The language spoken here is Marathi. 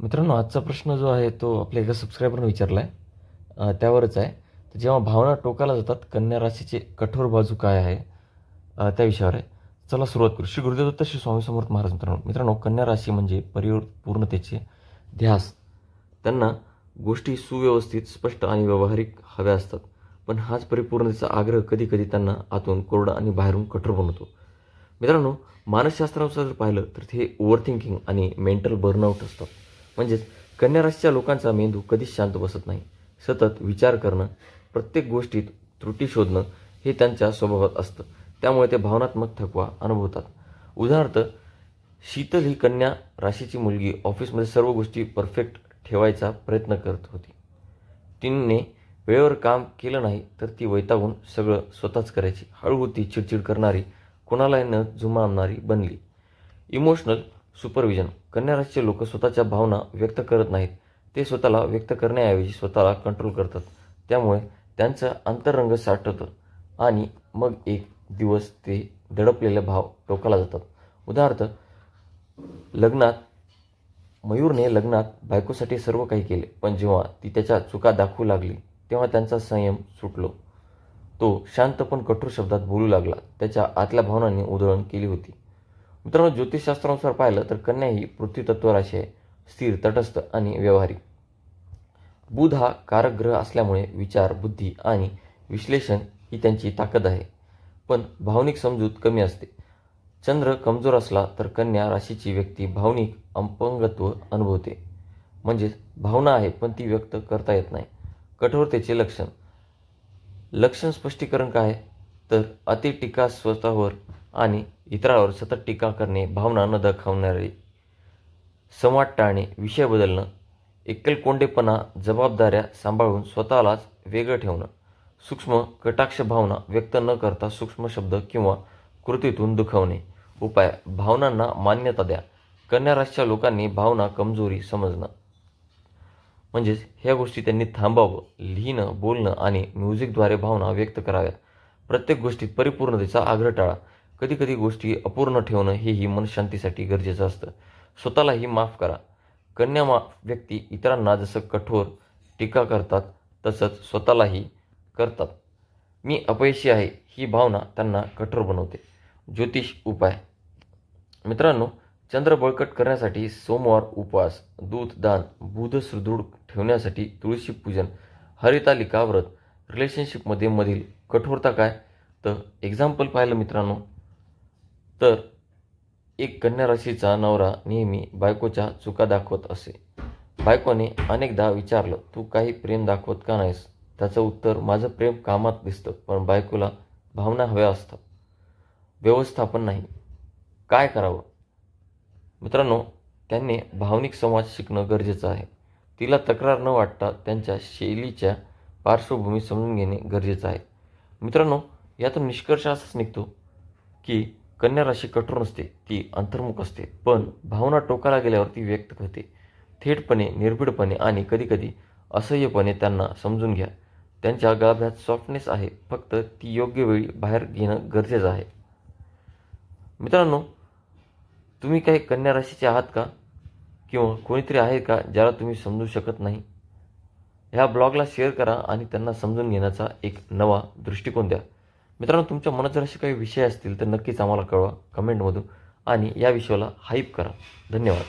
मित्रांनो, आजचा प्रश्न जो आहे तो आपल्या एका सबस्क्रायबरने विचारला आहे, त्यावरच आहे. तर जेव्हा भावना टोकाला जातात, कन्या राशीची कठोर बाजू काय आहे, त्या विषयावर आहे. चला सुरुवात करू. श्री गुरुदेव दत्त, श्री स्वामी समर्थ महाराज. मित्रांनो, कन्या राशी म्हणजे परिपूर्णतेचे ध्यास. त्यांना गोष्टी सुव्यवस्थित, स्पष्ट आणि व्यावहारिक हव्या असतात. पण हाच परिपूर्णतेचा आग्रह कधी कधी त्यांना आतून कोरडा आणि बाहेरून कठोर बनवतो. मित्रांनो, मानसशास्त्रानुसार जर पाहिलं तर हे ओव्हरथिंकिंग आणि मेंटल बर्नआउट असतात. म्हणजेच कन्या राशीच्या लोकांचा मेंदू कधीच शांत बसत नाही. सतत विचार करणं, प्रत्येक गोष्टीत त्रुटी शोधणं हे त्यांच्या स्वभावात असतं. त्यामुळे ते भावनात्मक थकवा अनुभवतात. उदाहरणार्थ, शीतल ही कन्या राशीची मुलगी ऑफिसमध्ये सर्व गोष्टी परफेक्ट ठेवायचा प्रयत्न करत होती. तिने वेळेवर काम केलं नाही तर ती वैतागून सगळं स्वतःच करायची. हळूहळू ती चिडचिड करणारी, कोणालाही न जुमानणारी बनली. Emotional supervision. कन्या राशीचे लोक स्वतःच्या भावना व्यक्त करत नाहीत. ते स्वतःला व्यक्त करण्याऐवजी स्वतःला कंट्रोल करतात. त्यामुळे त्यांचं अंतरंग साठतं आणि मग एक दिवस ते दडपलेले भाव टोकाला जातात. उदाहरणार्थ, मयूरने लग्नात बायकोसाठी सर्व काही केले, पण जेव्हा ती त्याच्या चुका दाखवू लागली तेव्हा त्यांचा संयम सुटलो. तो शांत पण कठोर शब्दात बोलू लागला. त्याच्या आतल्या भावनांनी उधळण केली होती. मित्रांनो, ज्योतिषशास्त्रानुसार पाहिलं तर कन्या ही पृथ्वी तत्व राशी आहे. स्थिर, तटस्थ आणि व्यावहारिक. बुध हा कारक ग्रह असल्यामुळे विचार, बुद्धी आणि विश्लेषण ही त्यांची ताकद आहे. पण भावनिक समजूत कमी असते. चंद्र कमजोर असला तर कन्या राशीची व्यक्ती भावनिक अपंगत्व अनुभवते. म्हणजेच भावना आहे पण ती व्यक्त करता येत नाही. कठोरतेचे लक्षण स्पष्टीकरण काय आहे तर अति टीका, स्वतःवर आणि इतरांवर सतत टीका करणे, भावना न दाखवणारे, संवाद टाळणे, विषय बदलणं, एकलकोंडेपणा, जबाबदाऱ्या सांभाळून स्वतःलाच वेगळं ठेवणं, सूक्ष्म कटाक्ष, भावना व्यक्त न करता सूक्ष्म शब्द किंवा कृतीतून दुखवणे. उपाय: भावनांना मान्यता द्या. कन्या राशीच्या लोकांनी भावना कमजोरी समजणं, म्हणजेच ह्या गोष्टी त्यांनी थांबावं. लिहिणं, बोलणं आणि म्युझिकद्वारे भावना व्यक्त कराव्यात. प्रत्येक गोष्टीत परिपूर्णतेचा आग्रह टाळा. कधी कधी गोष्टी अपूर्ण ठेवणं हेही मनशांतीसाठी गरजेचं असतं. स्वतःलाही माफ करा. कन्या व्यक्ती इतरांना जसं कठोर टीका करतात तसंच स्वतःलाही करतात. मी अपयशी आहे ही भावना त्यांना कठोर बनवते. ज्योतिष उपाय. मित्रांनो, चंद्र बळकट करण्यासाठी सोमवार उपवास, दूध दान, बुध सुदृढ ठेवण्यासाठी तुळशी पूजन, हरितालिका व्रत. रिलेशनशिपमध्ये मधील कठोरता काय तर एक्झाम्पल पाहिलं मित्रांनो तर एक कन्या राशीचा नवरा नेहमी बायकोच्या चुका दाखवत असे. बायकोने अनेकदा विचारलं, तू काही प्रेम दाखवत का नाहीस? त्याचं उत्तर, माझं प्रेम कामात दिसतं, पण बायकोला भावना हव्या असतात, व्यवस्थापन नाही. काय करावं? मित्रांनो, त्यांनी भावनिक संवाद शिकणं गरजेचं आहे. तिला तक्रार न वाटता त्यांच्या शैलीच्या पार्श्वभूमी समजून घेणे गरजेचं आहे. मित्रांनो, यातून निष्कर्ष असाच निघतो की कन्या राशी कठोर नसते, ती अंतर्मुख असते. पण भावना टोकाला गेल्यावर ती व्यक्त करते. थेटपणे, निर्भीडपणे आणि कधीकधी असह्यपणे त्यांना समजून घ्या. त्यांच्या गाभ्यात सॉफ्टनेस आहे, फक्त ती योग्य वेळी बाहेर घेणं गरजेचं आहे. मित्रांनो, तुम्ही काही कन्या राशीचे आहात का? किंवा कोणीतरी आहे का ज्याला तुम्ही समजू शकत नाही? ह्या ब्लॉगला शेअर करा आणि त्यांना समजून घेण्याचा एक नवा दृष्टिकोन द्या. मित्रांनो, तुमच्या मनात जर असे काही विषय असतील तर नक्कीच आम्हाला कळवा कमेंटमधून आणि या विषयाला हाईप करा. धन्यवाद.